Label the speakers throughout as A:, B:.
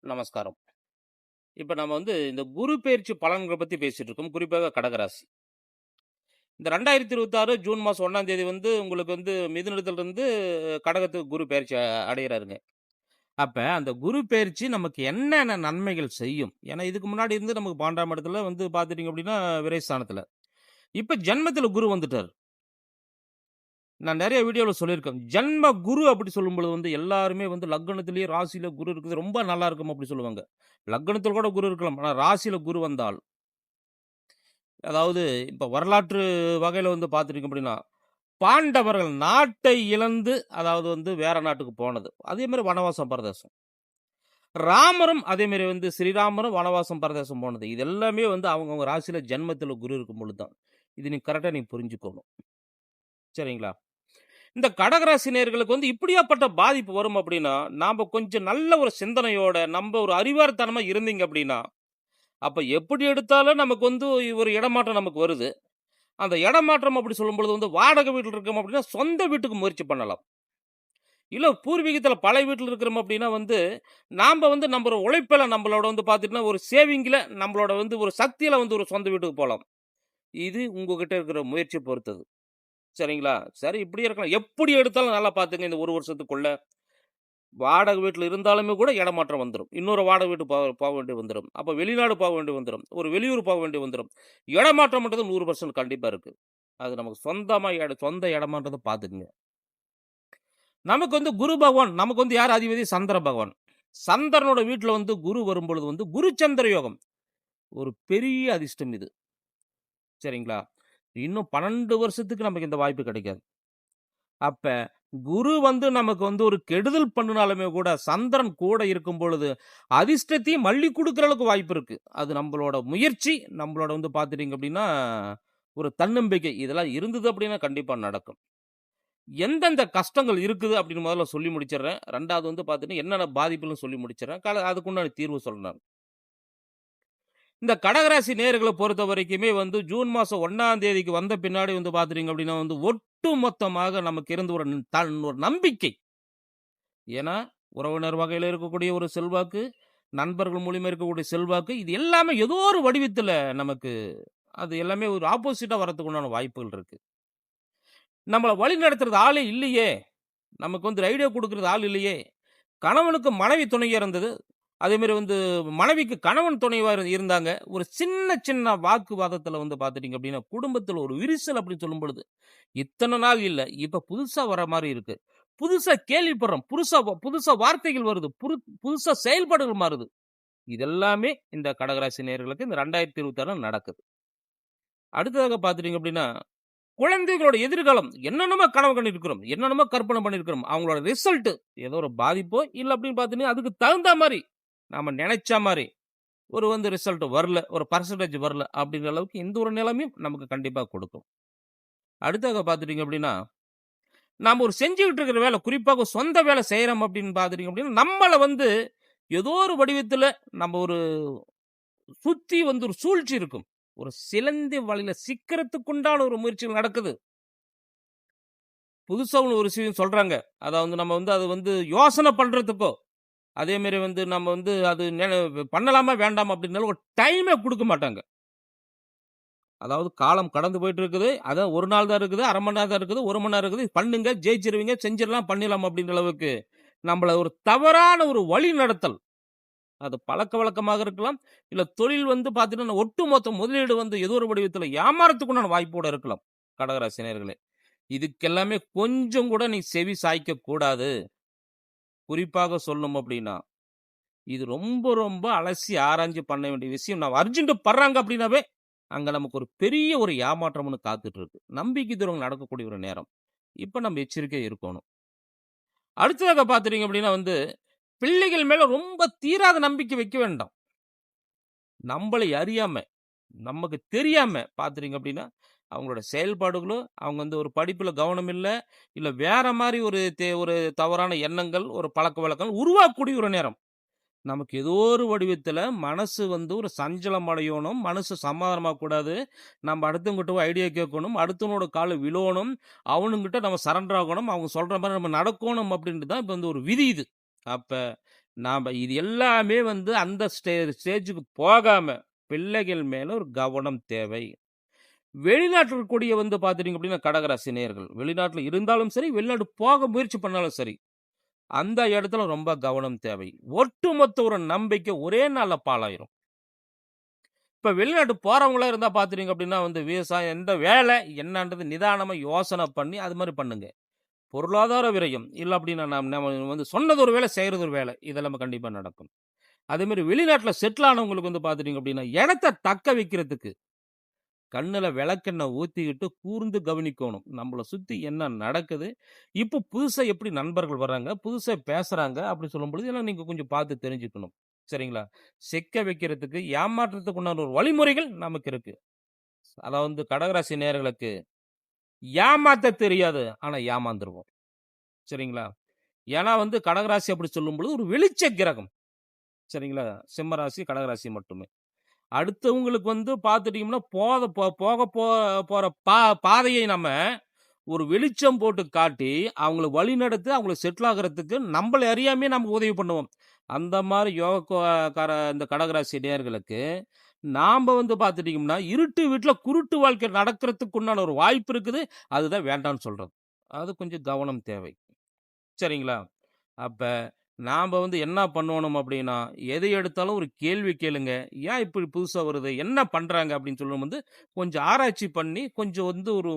A: நமஸ்காரம். இப்ப நம்ம இந்த குரு பெயர்ச்சி பலன்கள பத்தி பேசிட்டு இருக்கோம். குறிப்பாக கடகராசி. இந்த 2026 ஜூன் மாசம் 1ஆம் தேதி உங்களுக்கு மிதுனத்திலிருந்து கடகத்துக்கு குரு பெயர்ச்சி அடையறாருங்க. அப்ப அந்த குரு பெயர்ச்சி நமக்கு என்னென்ன நன்மைகள் செய்யும்? ஏன்னா இதுக்கு முன்னாடி நமக்கு 12ஆம் இடத்துல பார்த்துட்டீங்க அப்படின்னா விரயஸ்தானத்துல. இப்ப ஜன்மத்துல குரு வந்துட்டாரு. நான் நெறைய வீடியோல சொல்லியிருக்கேன். ஜன்ம குரு அப்படி சொல்லும்பொழுது எல்லாருமே லக்னத்திலேயே ராசியில குரு இருக்குது ரொம்ப நல்லா இருக்கும் அப்படி சொல்லுவாங்க. லக்னத்தில கூட குரு இருக்கலாம். ஆனா ராசியில குரு வந்தால் அதாவது இப்ப வரலாற்று வகையில பார்த்துட்டீங்க அப்படின்னா, பாண்டவர்கள் நாட்டை இழந்து அதாவது வேற நாட்டுக்கு போனது. அதே மாரி வனவாசம் பரதேசம். ராமரும் அதே மாரி ஸ்ரீராமரும் வனவாசம் பரதேசம் போனது. இது எல்லாமே அவங்கவங்க ராசியில ஜன்மத்தில குரு இருக்கும் பொழுது தான். இது கரெக்ட்டா நீங்க புரிஞ்சுக்கணும். சரிங்களா? இந்த கடகராசி நேயர்களுக்கு இப்படியாப்பட்ட பாதிப்பு வரும் அப்படின்னா, நாம கொஞ்சம் நல்ல ஒரு சிந்தனையோட, நம்ப ஒரு அறிவார்த்தனமா இருந்தீங்க அப்படின்னா, அப்ப எப்படி எடுத்தாலும் நமக்கு ஒரு இடமாற்றம் நமக்கு வருது. அந்த இடமாற்றம் அப்படி சொல்லும்பொழுது வாடகை வீட்ல இருக்கோம் அப்படின்னா, சொந்த வீட்டுக்கு முயற்சி பண்ணலாம். இல்ல பூர்வீகத்தில பழைய வீட்ல இருக்கிறோம் அப்படின்னா நாம நம்ம உழைப்பில நம்மளோட பார்த்துட்டீங்கன்னா, ஒரு சேவிங்ல நம்மளோட ஒரு சக்தியில ஒரு சொந்த வீட்டுக்கு போலாம். இது உங்ககிட்ட இருக்கிற முயற்சிய பொறுத்தது. சரிங்களா? சரி இப்படியே இருக்கலாம். எப்படி எடுத்தாலும் நல்லா பார்த்துங்க இந்த 1 வருஷத்துக்குள்ள. வாடகை வீட்ல இருந்தாலுமே கூட இடமாற்றம் வந்துரும். இன்னொரு வாடகை வீட்டு போக வேண்டி வந்துரும். அப்ப வெளிநாடு போக வேண்டி வந்துரும். ஒரு வெளியூர் போக வேண்டி வந்துரும். இடமாற்றம்ன்றது 100% கண்டிப்பா இருக்கு. அது நமக்கு சொந்தமா சொந்த இடமான்றத பார்த்துக்குங்க. நமக்கு குரு பகவான் நமக்கு யார் அதிபதி? சந்திர பகவான். சந்திரனோட வீட்ல குரு வரும்பொழுது குரு சந்திர யோகம். ஒரு பெரிய அதிர்ஷ்டம் இது. சரிங்களா? இன்னும் 12 வருஷத்துக்கு நமக்கு இந்த வாய்ப்பு கிடைக்காது. அப்ப குரு நமக்கு ஒரு கெடுதல் பண்ணுனாலுமே கூட சந்திரன் கூட இருக்கும் பொழுது அதிர்ஷ்டத்தையும் மல்லி குடுக்குற அளவுக்கு வாய்ப்பு இருக்கு. அது நம்மளோட முயற்சி, நம்மளோட பார்த்துட்டீங்க அப்படின்னா, ஒரு தன்னம்பிக்கை இதெல்லாம் இருந்தது அப்படின்னா கண்டிப்பா நடக்கும். எந்தெந்த கஷ்டங்கள் இருக்குது அப்படின்னு முதல்ல சொல்லி முடிச்சிடுறேன். 2வது பார்த்துட்டு என்னென்ன பாதிப்புன்னு சொல்லி முடிச்சிடுறேன். அதுக்குண்டான தீர்வு சொல்றேன். இந்த கடகராசி நேயர்கள பொறுத்த வரைக்குமே ஜூன் மாசம் 1ஆம் தேதிக்கு வந்த பின்னாடி பார்த்துட்டீங்க அப்படின்னா ஒட்டு மொத்தமாக நமக்கு இருந்த ஒரு நம்பிக்கை. ஏன்னா, உறவினர் வகையில இருக்கக்கூடிய ஒரு செல்வாக்கு, நண்பர்கள் மூலியமா இருக்கக்கூடிய செல்வாக்கு, இது எல்லாமே ஏதோ ஒரு வடிவத்தில நமக்கு அது எல்லாமே ஒரு ஆப்போசிட்டா வரதுக்கு உண்டான வாய்ப்புகள் இருக்கு. நம்மள வழிநடத்துறது ஆளே இல்லையே! நமக்கு ஒரு ஐடியா குடுக்குறது ஆள் இல்லையே! கணவனுக்கு மனைவி துணையா இருந்தது. அதேமாரி மனைவிக்கு கணவன் துணைவா இருந்தாங்க. ஒரு சின்ன சின்ன வாக்குவாதத்தில பார்த்துட்டீங்க அப்டின்னா, குடும்பத்தில ஒரு விரிசல் அப்டின்னு சொல்லும்பொழுது, இத்தன நாள் இல்ல. இப்ப புதுசா வர மாரி இருக்கு. புதுசா கேள்விப்படுறோம். புதுசா வார்த்தைகள் வருது. புதுசா செயல்பாடுகள் மாறுது. இதெல்லாமே இந்த கடகராசி நேயர்களுக்கு இந்த 2026 நடக்குது. அடுத்ததாக பார்த்துட்டீங்க அப்டின்னா, குழந்தைகளோட எதிர்காலம் என்னென்னமோ கனவு கண்டிருக்கிறோம். என்னென்னமோ கற்பனை பண்ணியிருக்கிறோம். அவங்களோட ரிசல்ட் ஏதோ ஒரு பாதிப்போ, இல்ல அப்டின்னு பார்த்தீங்கன்னா, அதுக்கு தகுந்த மாரி நாம நெனைச்ச மாரி ஒரு ரிசல்ட் வரல. ஒரு பெர்சன்டேஜ் வரல. அப்படிங்கிற அளவுக்கு இந்த ஒரு நிலைமையும் நமக்கு கண்டிப்பா கொடுக்கும். அடுத்ததாக பார்த்துட்டீங்க அப்படின்னா, நாம ஒரு செஞ்சுகிட்டு இருக்கிற வேலை, குறிப்பாக சொந்த வேலை செய்றோம் அப்படின்னு பார்த்துட்டீங்க அப்படின்னா, நம்மள ஏதோ ஒரு வடிவத்தில நம்ம ஒரு சுத்தி ஒரு சூழ்ச்சி இருக்கும். ஒரு சிலந்தி வலையில சிக்கிறதுக்குண்டான ஒரு முயற்சிகள் நடக்குது. புதுசா ஒரு விஷயம் சொல்றாங்க. அத நம்ம அது யோசனை பண்றதுக்கோ, அதே மாரி நம்ம அது பண்ணலாமா வேண்டாமா அப்படின்னாலும் ஒரு டைமே குடுக்க மாட்டாங்க. அதாவது காலம் கடந்து போயிட்டு இருக்குது. அதான் 1 நாள் தான் இருக்குது, 1/2 மணி நேரம் தான் இருக்குது, 1 மணி நேரம் இருக்குது. பண்ணுங்க, ஜெயிச்சிருவீங்க, செஞ்சிரலாம், பண்ணிடலாம் அப்படின்ற அளவுக்கு நம்மள ஒரு தவறான ஒரு வழி நடத்தல். அது பழக்கவழக்கமாக இருக்கலாம். இல்ல தொழில் பார்த்தீங்கன்னா, ஒட்டுமொத்த முதலீடு ஏதோ ஒரு வடிவத்தில ஏமாறத்துக்குண்டான வாய்ப்போட இருக்கலாம். கடகராசி நேயர்களே. இதுக்கெல்லாமே கொஞ்சம் கூட நீ செவி சாய்க்கக் கூடாது. குறிப்பாக சொல்லணும் அப்படின்னா, இது ரொம்ப ரொம்ப அலசி ஆராய்ஞ்சு பண்ண வேண்டிய விஷயம். நான் அர்ஜென்ட் படுறாங்க அப்படின்னாவே அங்க நமக்கு ஒரு பெரிய ஒரு ஏமாற்றம் ஒண்ணு காத்துட்டு இருக்கு. நம்பிக்கை துரோகம் நடக்கக்கூடிய ஒரு நேரம். இப்ப நம்ம எச்சரிக்கையா இருக்கணும். அடுத்ததாக பார்த்துட்டீங்க அப்படின்னா பிள்ளைகள் மேல ரொம்ப தீராத நம்பிக்கை வைக்க வேண்டாம். நம்மளை அறியாம, நமக்கு தெரியாம பார்த்துட்டீங்க அப்படின்னா, அவங்களோட செயல்பாடுகளோ, அவங்க ஒரு படிப்புல கவனம் இல்ல, இல்ல வேற மாரி ஒரு தவறான எண்ணங்கள், ஒரு பழக்கவழக்கங்கள் உருவாக்கக்கூடிய ஒரு நேரம். நமக்கு ஏதோ ஒரு வடிவத்தில மனசு ஒரு சஞ்சலம் அடையணும். மனசு சமாதானமாகக்கூடாது. நம்ம அடுத்தவங்ககிட்ட போய் ஐடியா கேட்கணும். அடுத்தவனோட கால்ல விழோணும். அவனுங்கிட்ட நம்ம சரண்டர் ஆகணும். அவங்க சொல்ற மாரி நம்ம நடக்கணும் அப்படின்ட்டு தான் இப்ப ஒரு விதி இது. அப்ப நாம இது எல்லாமே வந்து அந்த ஸ்டேஜுக்கு போகாம, பிள்ளைகள் மேல ஒரு கவனம் தேவை. வெளிநாட்டில இருக்கக்கூடிய வந்து பார்த்துட்டீங்க அப்படின்னா, கடகராசி நேயர்கள். வெளிநாட்டில இருந்தாலும் சரி, வெளிநாடு போக முயற்சி பண்ணாலும் சரி, அந்த இடத்துல ரொம்ப கவனம் தேவை. ஒட்டுமொத்த ஒரு நம்பிக்கை ஒரே நாள்ல பாழாயிரும். இப்ப வெளிநாட்டு போறவங்களா இருந்தா பார்த்துட்டீங்க அப்படின்னா வந்து விவசாயம் எந்த வேலை என்னன்றது நிதானமா யோசனை பண்ணி அது மாரி பண்ணுங்க. பொருளாதார விரயம் இல்ல அப்படின்னா நம்ம வந்து சொன்னது ஒரு வேலை, செய்றது ஒரு வேலை. இதெல்லாம் கண்டிப்பா நடக்கும். அதே மாரி வெளிநாட்டுல செட்டில் ஆனவங்களுக்கு வந்து பார்த்துட்டீங்க அப்படின்னா, இடத்த தக்க வைக்கிறதுக்கு கண்ணுல விளக்கெண்ணெய் ஊத்திக்கிட்டு கூர்ந்து கவனிக்கோணும். நம்மள சுத்தி என்ன நடக்குது? இப்போ புதுசா எப்படி நண்பர்கள் வர்றாங்க? புதுசா பேசுறாங்க அப்படி சொல்லும்பொழுது, இதெல்லாம் நீங்க கொஞ்சம் பார்த்து தெரிஞ்சுக்கணும். சரிங்களா? சிக்க வைக்கிறதுக்கு, ஏமாற்றத்துக்கு உண்டான ஒரு வழிமுறைகள் நமக்கு இருக்கு. அதாவது கடகராசி நேயர்களுக்கு ஏமாத்த தெரியாது. ஆனா ஏமாந்துருவோம். சரிங்களா? ஏன்னா வந்து கடகராசி அப்படி சொல்லும்பொழுது ஒரு வெளிச்ச கிரகம். சரிங்களா? சிம்ம ராசி, கடகராசி மட்டுமே. அடுத்தவங்களுக்கு வந்து பார்த்துட்டீங்கன்னா, போற பாதையை நம்ம ஒரு வெளிச்சம் போட்டு காட்டி, அவங்கள வழிநடத்தி, அவங்கள செட்டில் ஆகுறதுக்கு நம்மள அறியாமயே நமக்கு உதவி பண்ணுவோம். அந்த மாரி இந்த கடகராசி நேயர்களுக்கு, நாம வந்து பார்த்துட்டீங்கன்னா, இருட்டு வீட்ல குருட்டு வாழ்க்கை நடக்கிறதுக்கு உண்டான ஒரு வாய்ப்பு இருக்குது. அதுதான் வேண்டான்னு சொல்றது. அது கொஞ்சம் கவனம் தேவை. சரிங்களா? அப்ப நாம வந்து என்ன பண்ணணும் அப்படின்னா, எதை எடுத்தாலும் ஒரு கேள்வி கேளுங்க. ஏன் இப்படி புதுசா வருது? என்ன பண்றாங்க? அப்படின்னு சொல்லி வந்து கொஞ்சம் ஆராய்ச்சி பண்ணி, கொஞ்சம் வந்து ஒரு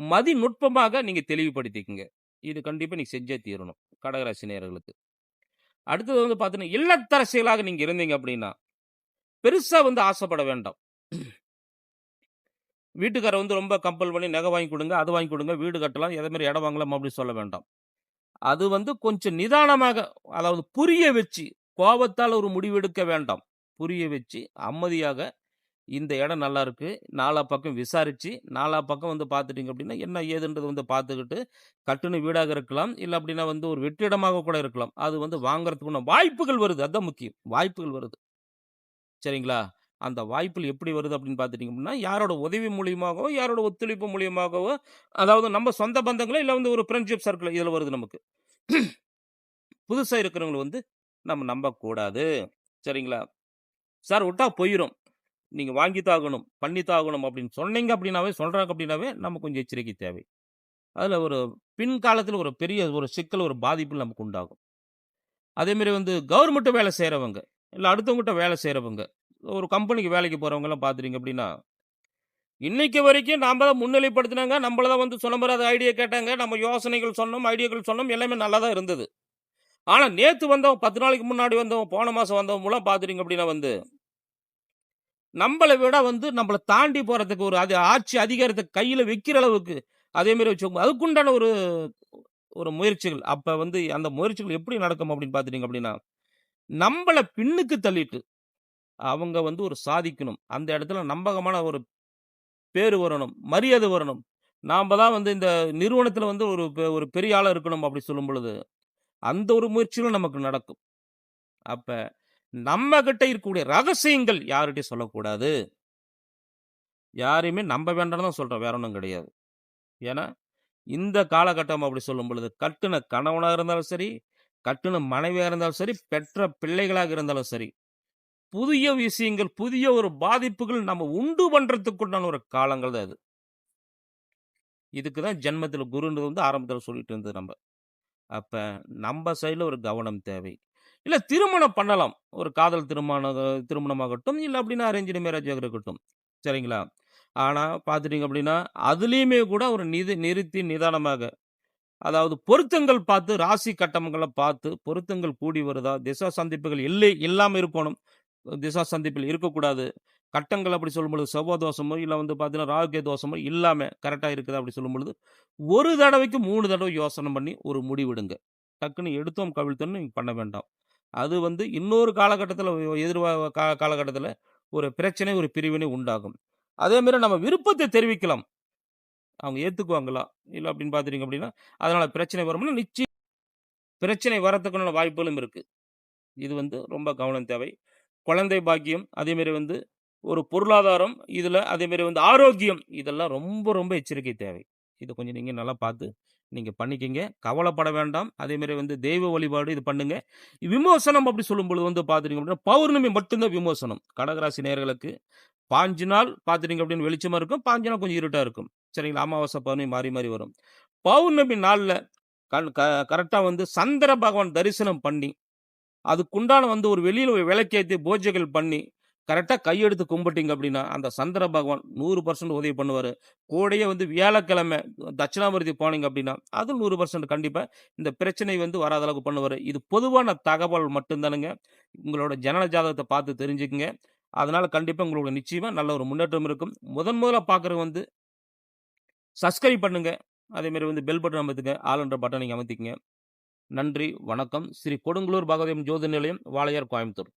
A: மதிநுட்பமாக நீங்க தெளிவுபடுத்திக்கங்க. இது கண்டிப்பா நீங்க செஞ்சே தீரணும். கடகராசி நேயர்களுக்கு. அடுத்தது வந்து பார்த்தீங்கன்னா, இல்லத்தரசிகளாக நீங்க இருந்தீங்க அப்படின்னா, பெருசா வந்து ஆசைப்பட வேண்டாம். வீட்டுக்காரர் வந்து ரொம்ப கம்பல் பண்ணி நகை வாங்கி குடுங்க, அது வாங்கி குடுங்க, வீடு கட்டலாம், அதே மாரி இடம் வாங்கலாம் அப்படி சொல்ல வேண்டாம். அது வந்து கொஞ்சம் நிதானமாக, அதாவது புரிய வச்சு, கோபத்தால ஒரு முடிவெடுக்க வேண்டாம். புரிய வச்சு, அமைதியாக இந்த இடம் நல்லாருக்கு. நாலா பக்கம் விசாரிச்சு, நாலா பக்கம் வந்து பார்த்துட்டீங்க அப்படின்னா, என்ன ஏதுன்றது வந்து பார்த்துக்கிட்டு, கட்டுன வீடாக இருக்கலாம். இல்ல அப்படின்னா வந்து ஒரு வெற்றிடமாக கூட இருக்கலாம். அது வந்து வாங்குறதுக்குள்ள வாய்ப்புகள் வருது. அதான் முக்கியம். வாய்ப்புகள் வருது. சரிங்களா? அந்த வாய்ப்புகள் எப்படி வருது அப்படின்னு பார்த்துட்டீங்க அப்படின்னா, யாரோட உதவி மூலியமாகவோ, யாரோட ஒத்துழைப்பு மூலியமாகவோ, அதாவது நம்ம சொந்த பந்தங்களோ, இல்ல வந்து ஒரு ஃப்ரெண்ட்ஷிப் சர்க்கிள் இதுல வருது நமக்கு. புதுசா இருக்கிறவங்கள வந்து நம்ம நம்பக்கூடாது. சரிங்களா? சார் விட்டா போயிரும். நீங்க வாங்கித்தான் ஆகணும், பண்ணித்தான் ஆகணும் அப்படின்னு சொன்னீங்க அப்படின்னாவே சொல்றாங்க அப்படின்னாவே நம்ம கொஞ்சம் எச்சரிக்கை தேவை. அதுல ஒரு பின்காலத்துல ஒரு பெரிய ஒரு சிக்கல், ஒரு பாதிப்பு நமக்கு உண்டாகும். அதேமாரி வந்து கவர்மெண்ட் வேலை செய்றவங்க, இல்ல அடுத்தவங்ககிட்ட வேலை செய்றவங்க, ஒரு கம்பெனிக்கு வேலைக்கு போறவங்கலாம் பார்த்துட்டீங்க அப்படின்னா, இன்னைக்கு வரைக்கும் நாம தான் முன்னிலைப்படுத்தினாங்க. நம்மள தான் வந்து சொன்ன மாரி அது ஐடியா கேட்டாங்க. நம்ம யோசனைகள் சொன்னோம், ஐடியாக்கள் சொன்னோம். எல்லாமே நல்லா தான் இருந்தது. ஆனா நேத்து வந்தவன், 10 நாளைக்கு முன்னாடி வந்தவன், போன மாசம் வந்தவங்கலாம் பார்த்துட்டீங்க அப்படின்னா வந்து, நம்பள விட வந்து நம்மள தாண்டி போறதுக்கு ஒரு ஆட்சி அதிகாரத்த கையில வைக்கிற அளவுக்கு, அதே மாரி வச்சுக்கோங்க. அதுக்குண்டான ஒரு ஒரு முயற்சிகள். அப்ப வந்து அந்த முயற்சிகள் எப்படி நடக்கும் அப்படின்னு பார்த்துட்டீங்க அப்படின்னா, நம்பள பின்னுக்கு தள்ளிட்டு, அவங்க வந்து ஒரு சாதிக்கணும். அந்த இடத்துல நம்பகமான ஒரு பேரு வரணும், மரியாதை வரணும். நாம தான் வந்து இந்த நிறுவனத்துல வந்து ஒரு பெரிய ஆளா இருக்கணும் அப்படி சொல்லும் பொழுது, அந்த ஒரு முயற்சிகளும் நமக்கு நடக்கும். அப்ப நம்ம கிட்ட இருக்கக்கூடிய ரகசியங்கள் யார்கிட்டயும் சொல்லக்கூடாது. யாரையுமே நம்ப வேண்டாம்னு தான் சொல்றேன். வேற ஒண்ணும் கிடையாது. ஏன்னா, இந்த காலகட்டம் அப்படி சொல்லும் பொழுது, கட்டுன கணவனா இருந்தாலும் சரி, கட்டுன மனைவியா இருந்தாலும் சரி, பெற்ற பிள்ளைகளாக இருந்தாலும் சரி, புதிய விஷயங்கள், புதிய ஒரு பாதிப்புகள் நம்ம உண்டு பண்றதுக்குண்டான ஒரு காலங்கள் தான் இது. இதுக்கு தான் ஜென்மத்தில குருன்றது வந்து ஆரம்பத்தில சொல்லிட்டு இருந்தது நம்ப. அப்ப நம்ப சைடுல ஒரு கவனம் தேவை. இல்ல திருமணம் பண்ணலாம். ஒரு காதல் திருமணமாகட்டும், இல்ல அப்படின்னா அரேஞ்சுடு மேரேஜாக இருக்கட்டும். சரிங்களா? ஆனா பார்த்துட்டீங்க அப்படின்னா, அதிலயுமே கூட ஒரு நிறுத்தி நிதானமாக, அதாவது பொருத்தங்கள் பார்த்து, ராசி கட்டங்கள பார்த்து, பொருத்தங்கள் கூடி வருதா? திசா சந்திப்புகள் இல்லாம இருக்கணும். திசா சந்திப்பில் இருக்கக்கூடாது. கட்டங்கள் அப்படி சொல்லும்பொழுது செவ்வாய் தோஷமோ, இல்ல வந்து பார்த்தீங்கன்னா, ராகு கேது தோஷமோ இல்லாம கரெக்ட்டா இருக்குதா அப்படி சொல்லும்பொழுது, ஒரு தடவைக்கு 3 தடவ யோசனை பண்ணி ஒரு முடிவெடுங்க. டக்குன்னு எடுத்தோம் கவிழ்த்தோம்னு நீங்க பண்ண வேண்டாம். அது வந்து இன்னொரு காலகட்டத்தில எதிர்வா காலகட்டத்தில ஒரு பிரச்சனை, ஒரு பிரிவினை உண்டாகும். அதே மாரி நம்ம விருப்பத்த தெரிவிக்கலாம். அவங்க ஏத்துக்குவாங்களா? இல்ல அப்படின்னு பார்த்துட்டீங்க அப்படின்னா, அதனால பிரச்சனை வரும்னா பிரச்சனை வரதுக்கான வாய்ப்புகளும் இருக்கு. இது வந்து ரொம்ப கவனம் தேவை. குழந்தை பாக்கியம், அதேமாரி வந்து ஒரு பொருளாதாரம், இதுல அதேமாரி வந்து ஆரோக்கியம், இதெல்லாம் ரொம்ப ரொம்ப எச்சரிக்கை தேவை. இத கொஞ்சம் நீங்க நல்லா பார்த்து நீங்க பண்ணிக்கங்க. கவலைப்பட வேண்டாம். அதேமாரி வந்து தெய்வ வழிபாடு இது பண்ணுங்க. விமோசனம் அப்படி சொல்லும்பொழுது வந்து பார்த்துட்டீங்க அப்படின்னா, பௌர்ணமி மட்டும் தான் விமோசனம். கடகராசி நேயர்களுக்கு 5 நாள் பார்த்துட்டீங்க அப்படின்னு வெளிச்சமா இருக்கும். 5 நாள் கொஞ்சம் இருட்டா இருக்கும். சரிங்களா? அமாவாசை, பௌர்ணமி மாறி, மாறி வரும். பௌர்ணமி நாள்ல கண் க கரெக்ட்டா வந்து சந்திர பகவான் தரிசனம் பண்ணி, அதுக்குண்டான வந்து ஒரு வெளியில ஒரு விளக்கேத்தி பூஜைகள் பண்ணி, கரெக்ட்டா கையெடுத்து கும்பிட்டீங்க அப்படின்னா, அந்த சந்திர பகவான் 100% உதவி பண்ணுவாரு. கூடயே வந்து வியாழக்கிழமை தட்சிணாமூர்த்தி போனீங்க அப்படின்னா, அது 100% கண்டிப்பா இந்த பிரச்சனை வந்து வராத அளவுக்கு பண்ணுவாரு. இது பொதுவான தகவல் மட்டும் தானுங்க. உங்களோட ஜனன ஜாதகத்த பார்த்து தெரிஞ்சுக்கங்க. அதனால கண்டிப்பா உங்களுக்கு நிச்சயமா நல்ல ஒரு முன்னேற்றம் இருக்கும். முதல்ல பார்க்குறது வந்து சப்ஸ்கிரைப் பண்ணுங்க. அதேமாரி வந்து பெல் பட்டன் அமர்த்துங்க. ஆல் என்ற பட்டனை நீங்க அமர்த்திக்கங்க. நன்றி, வணக்கம். ஸ்ரீ கொடுங்கலூர் பகவதியம் ஜோதி நிலையம், வாளையார், கோயம்புத்தூர்.